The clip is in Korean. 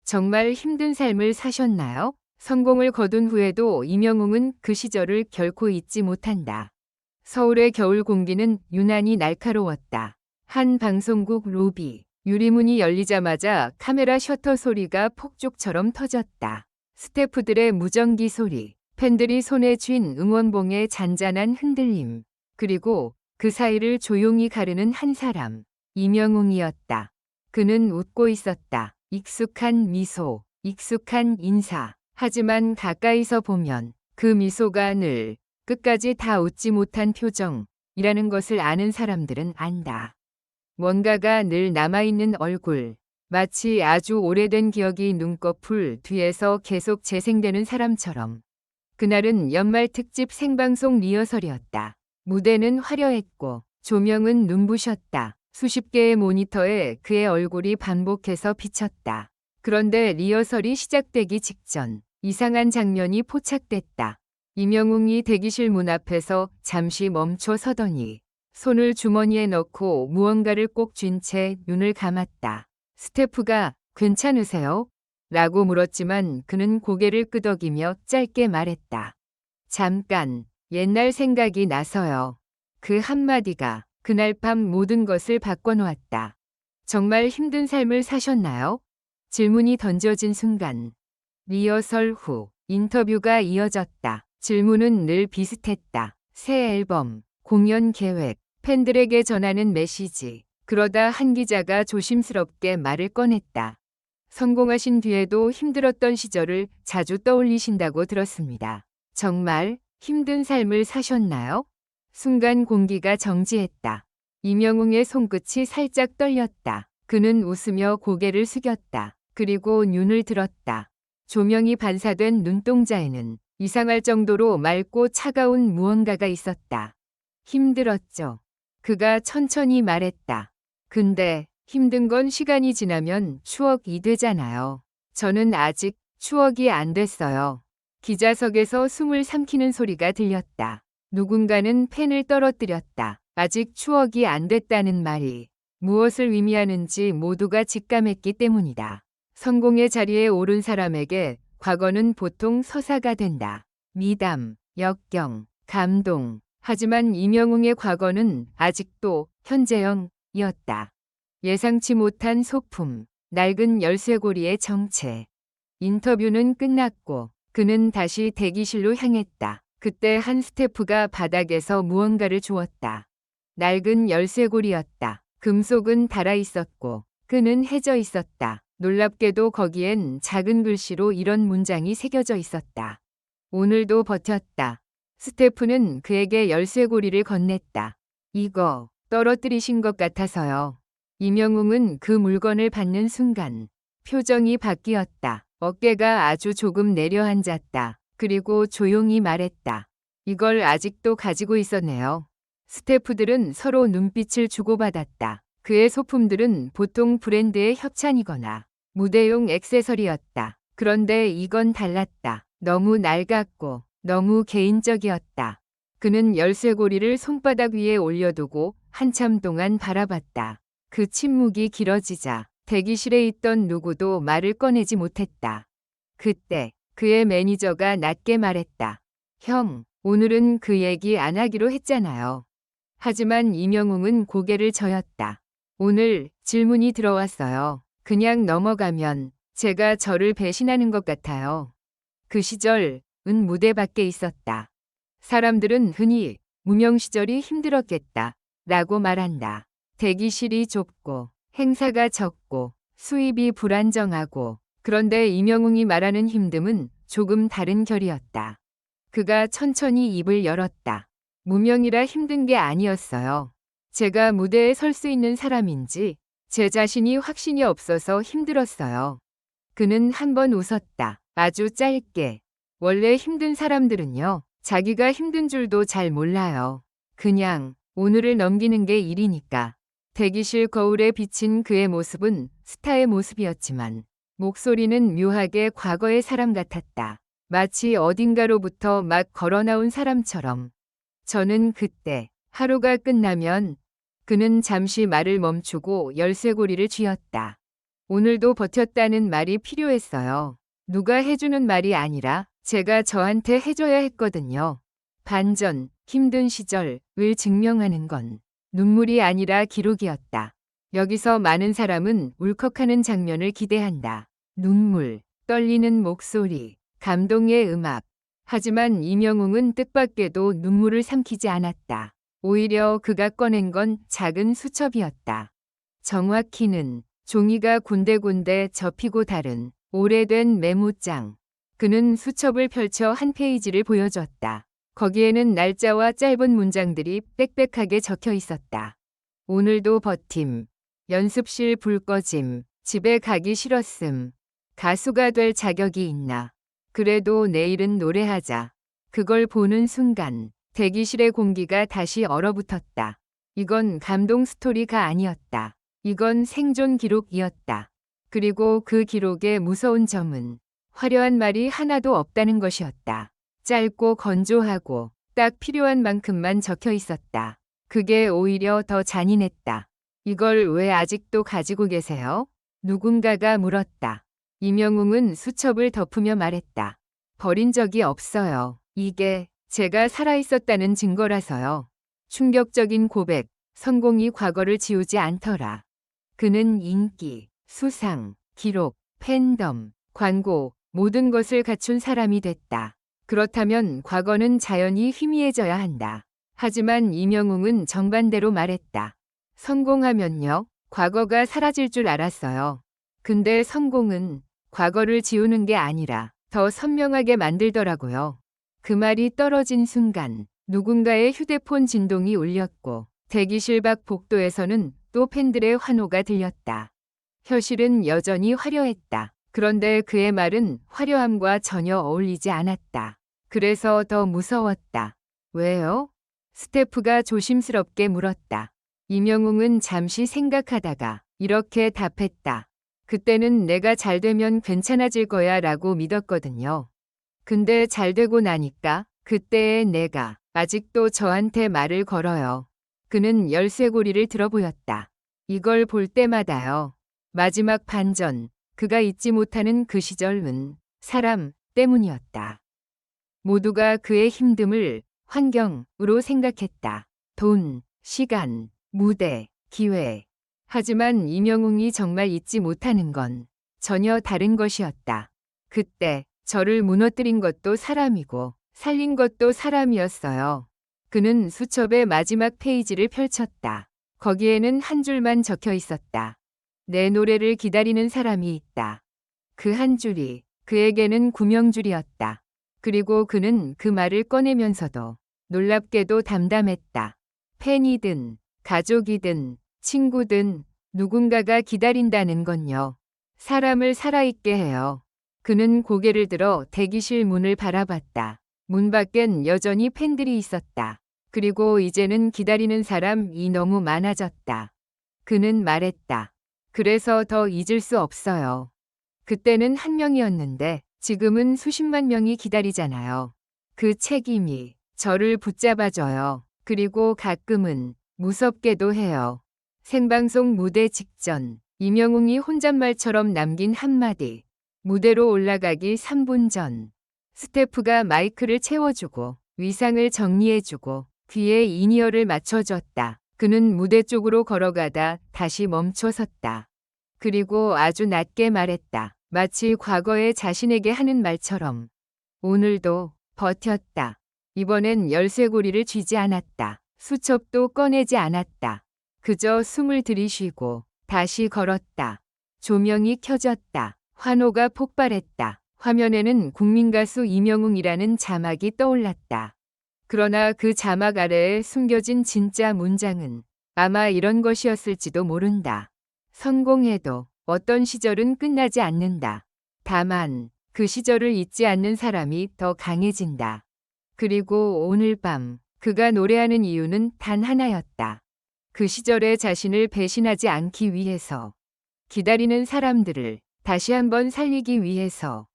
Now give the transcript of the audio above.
정말 힘든 삶을 사셨나요? 성공을 거둔 후에도 임영웅은 그 시절을 결코 잊지 못한다. 서울의 겨울 공기는 유난히 날카로웠다. 한 방송국 로비. 유리문이 열리자마자 카메라 셔터 소리가 폭죽처럼 터졌다. 스태프들의 무전기 소리, 팬들이 손에 쥔 응원봉의 잔잔한 흔들림, 그리고 그 사이를 조용히 가르는 한 사람, 임영웅이었다. 그는 웃고 있었다. 익숙한 미소, 익숙한 인사. 하지만 가까이서 보면 그 미소가 늘 끝까지 다 웃지 못한 표정이라는 것을 아는 사람들은 안다. 뭔가가 늘 남아있는 얼굴, 마치 아주 오래된 기억이 눈꺼풀 뒤에서 계속 재생되는 사람처럼. 그날은 연말 특집 생방송 리허설이었다. 무대는 화려했고 조명은 눈부셨다. 수십 개의 모니터에 그의 얼굴이 반복해서 비쳤다. 그런데 리허설이 시작되기 직전 이상한 장면이 포착됐다. 임영웅이 대기실 문 앞에서 잠시 멈춰 서더니 손을 주머니에 넣고 무언가를 꼭 쥔 채 눈을 감았다. 스태프가 괜찮으세요? 라고 물었지만 그는 고개를 끄덕이며 짧게 말했다. 잠깐, 옛날 생각이 나서요. 그 한마디가 그날 밤 모든 것을 바꿔놓았다. 정말 힘든 삶을 사셨나요? 질문이 던져진 순간 리허설 후 인터뷰가 이어졌다. 질문은 늘 비슷했다. 새 앨범, 공연 계획, 팬들에게 전하는 메시지. 그러다 한 기자가 조심스럽게 말을 꺼냈다. 성공하신 뒤에도 힘들었던 시절을 자주 떠올리신다고 들었습니다. 정말 힘든 삶을 사셨나요? 순간 공기가 정지했다. 임영웅의 손끝이 살짝 떨렸다. 그는 웃으며 고개를 숙였다. 그리고 눈을 들었다. 조명이 반사된 눈동자에는 이상할 정도로 맑고 차가운 무언가가 있었다. 힘들었죠. 그가 천천히 말했다. 근데 힘든 건 시간이 지나면 추억이 되잖아요. 저는 아직 추억이 안 됐어요. 기자석에서 숨을 삼키는 소리가 들렸다. 누군가는 펜을 떨어뜨렸다. 아직 추억이 안 됐다는 말이 무엇을 의미하는지 모두가 직감했기 때문이다. 성공의 자리에 오른 사람에게 과거는 보통 서사가 된다. 미담, 역경, 감동. 하지만 임영웅의 과거는 아직도 현재형이었다. 예상치 못한 소품, 낡은 열쇠고리의 정체. 인터뷰는 끝났고 그는 다시 대기실로 향했다. 그때 한 스태프가 바닥에서 무언가를 주웠다. 낡은 열쇠고리였다. 금속은 달아있었고 그는 해져 있었다. 놀랍게도 거기엔 작은 글씨로 이런 문장이 새겨져 있었다. 오늘도 버텼다. 스태프는 그에게 열쇠고리를 건넸다. 이거 떨어뜨리신 것 같아서요. 임영웅은 그 물건을 받는 순간 표정이 바뀌었다. 어깨가 아주 조금 내려앉았다. 그리고 조용히 말했다. 이걸 아직도 가지고 있었네요. 스태프들은 서로 눈빛을 주고받았다. 그의 소품들은 보통 브랜드의 협찬이거나 무대용 액세서리였다. 그런데 이건 달랐다. 너무 낡았고 너무 개인적이었다. 그는 열쇠고리를 손바닥 위에 올려두고 한참 동안 바라봤다. 그 침묵이 길어지자 대기실에 있던 누구도 말을 꺼내지 못했다. 그때 그의 매니저가 낮게 말했다. 형, 오늘은 그 얘기 안 하기로 했잖아요. 하지만 임영웅은 고개를 저었다. 오늘 질문이 들어왔어요. 그냥 넘어가면 제가 저를 배신하는 것 같아요. 그 시절은 무대 밖에 있었다. 사람들은 흔히 무명 시절이 힘들었겠다 라고 말한다. 대기실이 좁고 행사가 적고 수입이 불안정하고 그런데 임영웅이 말하는 힘듦은 조금 다른 결이었다. 그가 천천히 입을 열었다. 무명이라 힘든 게 아니었어요. 제가 무대에 설 수 있는 사람인지 제 자신이 확신이 없어서 힘들었어요. 그는 한번 웃었다. 아주 짧게. 원래 힘든 사람들은요, 자기가 힘든 줄도 잘 몰라요. 그냥 오늘을 넘기는 게 일이니까. 대기실 거울에 비친 그의 모습은 스타의 모습이었지만 목소리는 묘하게 과거의 사람 같았다. 마치 어딘가로부터 막 걸어나온 사람처럼. 저는 그때 하루가 끝나면 그는 잠시 말을 멈추고 열쇠고리를 쥐었다. 오늘도 버텼다는 말이 필요했어요. 누가 해주는 말이 아니라 제가 저한테 해줘야 했거든요. 반전, 힘든 시절을 증명하는 건 눈물이 아니라 기록이었다. 여기서 많은 사람은 울컥하는 장면을 기대한다. 눈물, 떨리는 목소리, 감동의 음악. 하지만 이명웅은 뜻밖에도 눈물을 삼키지 않았다. 오히려 그가 꺼낸 건 작은 수첩이었다. 정확히는 종이가 군데군데 접히고 다른 오래된 메모장. 그는 수첩을 펼쳐 한 페이지를 보여줬다. 거기에는 날짜와 짧은 문장들이 빽빽하게 적혀 있었다. 오늘도 버팀, 연습실 불 꺼짐, 집에 가기 싫었음, 가수가 될 자격이 있나. 그래도 내일은 노래하자. 그걸 보는 순간 대기실의 공기가 다시 얼어붙었다. 이건 감동 스토리가 아니었다. 이건 생존 기록이었다. 그리고 그 기록의 무서운 점은 화려한 말이 하나도 없다는 것이었다. 짧고 건조하고 딱 필요한 만큼만 적혀 있었다. 그게 오히려 더 잔인했다. 이걸 왜 아직도 가지고 계세요? 누군가가 물었다. 이명웅은 수첩을 덮으며 말했다. 버린 적이 없어요. 이게 제가 살아있었다는 증거라서요. 충격적인 고백, 성공이 과거를 지우지 않더라. 그는 인기, 수상, 기록, 팬덤, 광고, 모든 것을 갖춘 사람이 됐다. 그렇다면 과거는 자연히 희미해져야 한다. 하지만 이명웅은 정반대로 말했다. 성공하면요, 과거가 사라질 줄 알았어요. 근데 성공은 과거를 지우는 게 아니라 더 선명하게 만들더라고요. 그 말이 떨어진 순간 누군가의 휴대폰 진동이 울렸고 대기실 밖 복도에서는 또 팬들의 환호가 들렸다. 현실은 여전히 화려했다. 그런데 그의 말은 화려함과 전혀 어울리지 않았다. 그래서 더 무서웠다. 왜요? 스태프가 조심스럽게 물었다. 이명웅은 잠시 생각하다가 이렇게 답했다. 그때는 내가 잘 되면 괜찮아질 거야 라고 믿었거든요. 근데 잘 되고 나니까 그때의 내가 아직도 저한테 말을 걸어요. 그는 열쇠고리를 들어보였다. 이걸 볼 때마다요. 마지막 반전, 그가 잊지 못하는 그 시절은 사람 때문이었다. 모두가 그의 힘듦을 환경으로 생각했다. 돈, 시간, 무대, 기회. 하지만 이명웅이 정말 잊지 못하는 건 전혀 다른 것이었다. 그때 저를 무너뜨린 것도 사람이고 살린 것도 사람이었어요. 그는 수첩의 마지막 페이지를 펼쳤다. 거기에는 한 줄만 적혀 있었다. 내 노래를 기다리는 사람이 있다. 그 한 줄이 그에게는 구명줄이었다. 그리고 그는 그 말을 꺼내면서도 놀랍게도 담담했다. 팬이든 가족이든 친구든 누군가가 기다린다는 건요. 사람을 살아있게 해요. 그는 고개를 들어 대기실 문을 바라봤다. 문 밖엔 여전히 팬들이 있었다. 그리고 이제는 기다리는 사람이 너무 많아졌다. 그는 말했다. 그래서 더 잊을 수 없어요. 그때는 한 명이었는데 지금은 수십만 명이 기다리잖아요. 그 책임이 저를 붙잡아줘요. 그리고 가끔은 무섭게도 해요. 생방송 무대 직전 이명웅이 혼잣말처럼 남긴 한마디. 무대로 올라가기 3분 전 스태프가 마이크를 채워주고 위상을 정리해주고 귀에 인이어를 맞춰줬다. 그는 무대 쪽으로 걸어가다 다시 멈춰섰다. 그리고 아주 낮게 말했다. 마치 과거에 자신에게 하는 말처럼. 오늘도 버텼다. 이번엔 열쇠고리를 쥐지 않았다. 수첩도 꺼내지 않았다. 그저 숨을 들이쉬고 다시 걸었다. 조명이 켜졌다. 환호가 폭발했다. 화면에는 국민가수 이명웅이라는 자막이 떠올랐다. 그러나 그 자막 아래에 숨겨진 진짜 문장은 아마 이런 것이었을지도 모른다. 성공해도 어떤 시절은 끝나지 않는다. 다만 그 시절을 잊지 않는 사람이 더 강해진다. 그리고 오늘 밤 그가 노래하는 이유는 단 하나였다. 그 시절의 자신을 배신하지 않기 위해서. 기다리는 사람들을 다시 한번 살리기 위해서.